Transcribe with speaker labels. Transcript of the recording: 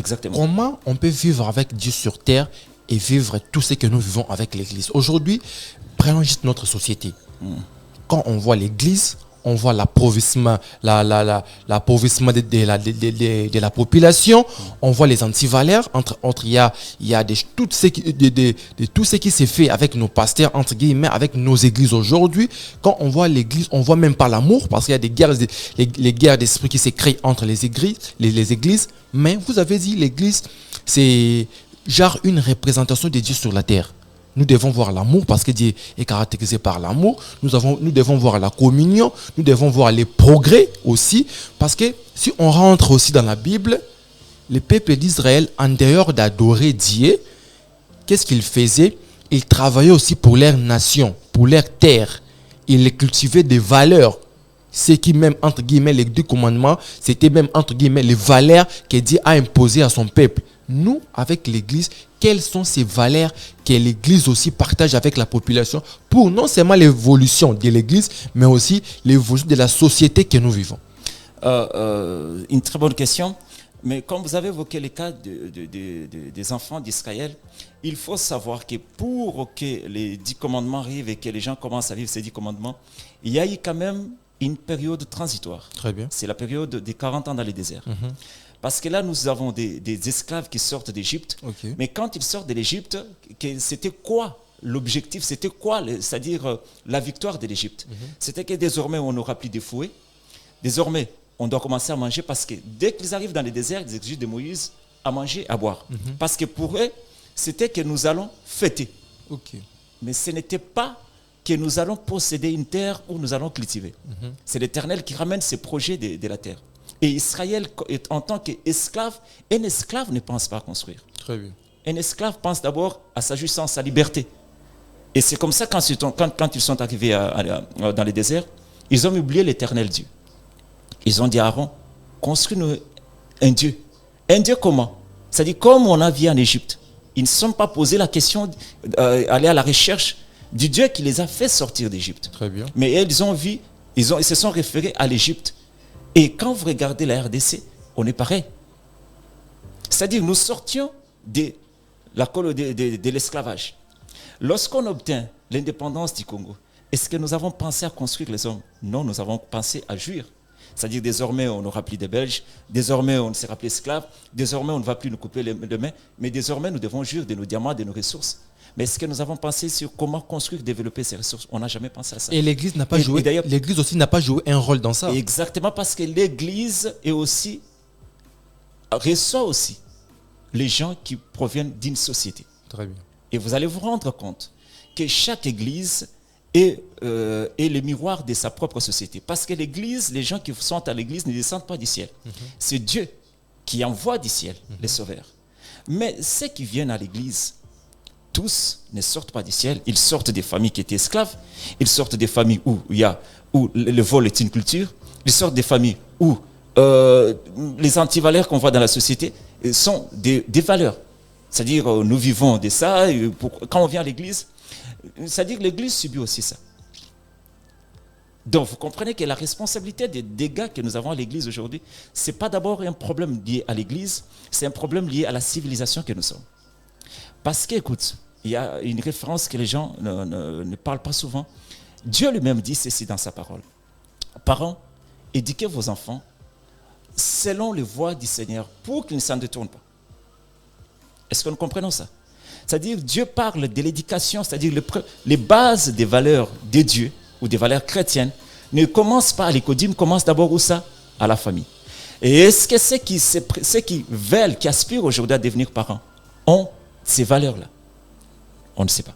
Speaker 1: Exactement.
Speaker 2: Comment on peut vivre avec Dieu sur terre et vivre tout ce que nous vivons avec l'Église? Aujourd'hui, prenons juste notre société. Quand on voit l'Église, on voit l'appauvrissement, l'appauvrissement de la population. On voit les antivaleurs. Il y a tout ce qui s'est fait avec nos pasteurs, entre guillemets, avec nos églises aujourd'hui. Quand on voit l'église, on voit même pas l'amour, parce qu'il y a des guerres, les guerres d'esprit qui se créent entre les églises. Mais vous avez dit, l'église, c'est genre une représentation de Dieu sur la terre. Nous devons voir l'amour parce que Dieu est caractérisé par l'amour. Nous devons voir la communion. Nous devons voir les progrès aussi. Parce que si on rentre aussi dans la Bible, le peuple d'Israël, en dehors d'adorer Dieu, qu'est-ce qu'ils faisaient? Ils travaillaient aussi pour leur nation, pour leur terre. Ils cultivaient des valeurs. Ce qui même, entre guillemets, les 10 commandements, c'était même, entre guillemets, les valeurs que Dieu a imposées à son peuple. Nous, avec l'Église, quelles sont ces valeurs que l'Église aussi partage avec la population pour non seulement l'évolution de l'Église, mais aussi l'évolution de la société que nous vivons?
Speaker 1: Une très bonne question. Mais comme vous avez évoqué le cas des enfants d'Israël, il faut savoir que pour que les 10 commandements arrivent et que les gens commencent à vivre ces 10 commandements, il y a eu quand même une période transitoire.
Speaker 2: Très bien.
Speaker 1: C'est la période des 40 ans dans le désert. Parce que là, nous avons des esclaves qui sortent d'Égypte.
Speaker 2: Okay.
Speaker 1: Mais quand ils sortent de l'Égypte, c'était quoi l'objectif? C'était quoi, c'est-à-dire la victoire de l'Égypte? C'était que désormais, on n'aura plus de fouets. Désormais, on doit commencer à manger parce que dès qu'ils arrivent dans le désert, ils exigent de Moïse à manger, à boire. Parce que pour eux, c'était que nous allons fêter.
Speaker 2: Okay.
Speaker 1: Mais ce n'était pas que nous allons posséder une terre où nous allons cultiver. C'est l'Éternel qui ramène ces projets de la terre. Et Israël, en tant qu'esclave, un esclave ne pense pas à construire.
Speaker 2: Très bien.
Speaker 1: Un esclave pense d'abord à sa jouissance, à sa liberté. Et c'est comme ça, quand ils sont arrivés dans le désert, ils ont oublié l'Éternel Dieu. Ils ont dit à Aaron, construis-nous un Dieu. Un Dieu comment? C'est-à-dire, comme on a vu en Égypte, ils ne se sont pas posé la question d'aller à la recherche du Dieu qui les a fait sortir d'Égypte.
Speaker 2: Très bien.
Speaker 1: Mais ils ont vu, ils se sont référés à l'Égypte. Et quand vous regardez la RDC, on est pareil. C'est-à-dire, nous sortions de l'esclavage. Lorsqu'on obtient l'indépendance du Congo, est-ce que nous avons pensé à construire les hommes? Non, nous avons pensé à jouir. C'est-à-dire, désormais, on n'aura plus de Belges, désormais, on ne sera plus esclaves, désormais, on ne va plus nous couper les mains, mais désormais, nous devons jouir de nos diamants, de nos ressources. Mais est-ce que nous avons pensé sur comment construire, développer ces ressources? On n'a jamais pensé à ça.
Speaker 2: Et l'Église n'a pas joué. L'Église aussi n'a pas joué un rôle dans ça.
Speaker 1: Exactement, parce que l'Église reçoit aussi les gens qui proviennent d'une société.
Speaker 2: Très bien.
Speaker 1: Et vous allez vous rendre compte que chaque Église est le miroir de sa propre société. Parce que l'Église, les gens qui sont à l'Église ne descendent pas du ciel. C'est Dieu qui envoie du ciel les sauveurs. Mais ceux qui viennent à l'Église, tous ne sortent pas du ciel. Ils sortent des familles qui étaient esclaves. Ils sortent des familles où le vol est une culture. Ils sortent des familles où les antivaleurs qu'on voit dans la société sont des valeurs. C'est-à-dire, nous vivons de ça. Quand on vient à l'église, c'est-à-dire que l'église subit aussi ça. Donc, vous comprenez que la responsabilité des dégâts que nous avons à l'église aujourd'hui, ce n'est pas d'abord un problème lié à l'église, c'est un problème lié à la civilisation que nous sommes. Parce qu'écoute, il y a une référence que les gens ne parlent pas souvent. Dieu lui-même dit ceci dans sa parole. Parents, éduquez vos enfants selon les voies du Seigneur pour qu'ils ne s'en détournent pas. Est-ce que nous comprenons ça? C'est-à-dire, Dieu parle de l'éducation, c'est-à-dire les bases des valeurs de Dieu ou des valeurs chrétiennes ne commencent pas à l'école, commencent d'abord où ça? À la famille. Et est-ce que ceux qui veulent, qui aspirent aujourd'hui à devenir parents, ont ces valeurs-là? On ne sait pas.